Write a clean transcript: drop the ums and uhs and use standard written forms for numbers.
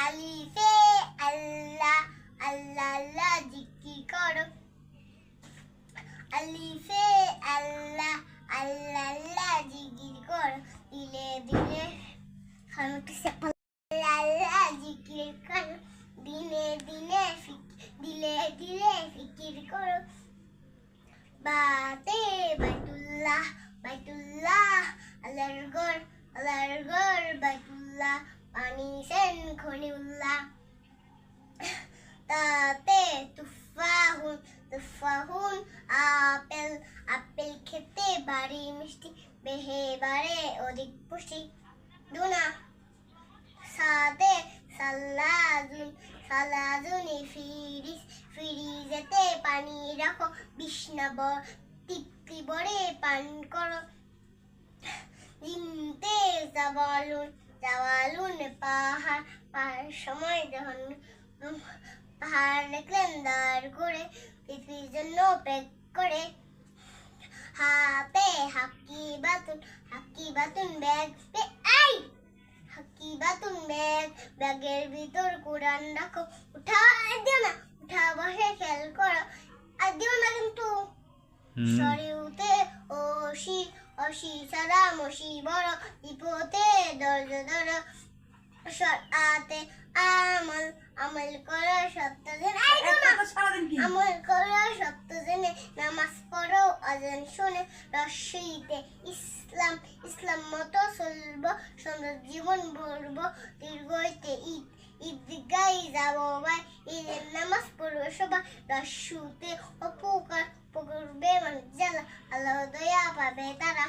আলিফে আল্লাহ আল্লাহ আল্লাহ জিকির করো আলিফে আল্লাহ আল্লাহ আল্লাহ জিকির করো দিলে দিলে আল্লাহ জিকির করো দিনে দিনে দিলে দিলে ফিকির করো বাতে বাইতুল্লাহ বাইতুল্লাহ আল্লাহর ঘর বাইতুল্লাহ পানি সেন খলিউল্লাহ তাতে তুফাহুন তুফাহুন আপেল আপেল খেতে বাড়ি মিষ্টি বেহে বাড়ে অধিক পুষ্টি দুনা সাদে সালাদুন সালাদুনি ফ্রিজেতে পানি রাখো বিষ্ণা তৃপ্তি বড়ে পান করো দিনতে জাওয়ালুন জাওয়ালুন পাহাড় সময় যখন পাহাড় দেখলেন দাঁড় করে পৃথিবীর জন্য প্যাক করে হাতে হাকি বাতুন ব্যাগ হাকি বাতুন ব্যাগের ভিতর কোরআন রাখো উঠা দিও না উঠা বসে খেয়াল করো আর দিও না কিন্তু শরীয়তে অসি সারা মসি বড় বিপদে দরজা সরাতে আমল করো সত্য জেনে আমল করো সত্য জেনে নামাজ পড়ো আজান শুনে রশিতে ইসলাম মতো চলবো সুন্দর জীবন ভরবো দীর্ঘইতে ঈদগায় যাবো ভাই ঈদের নামাজ পড়বো সবাই রশুতে উপকার করবে মানুষ জ্বালা আল্লাহ দয়া পাবে তারা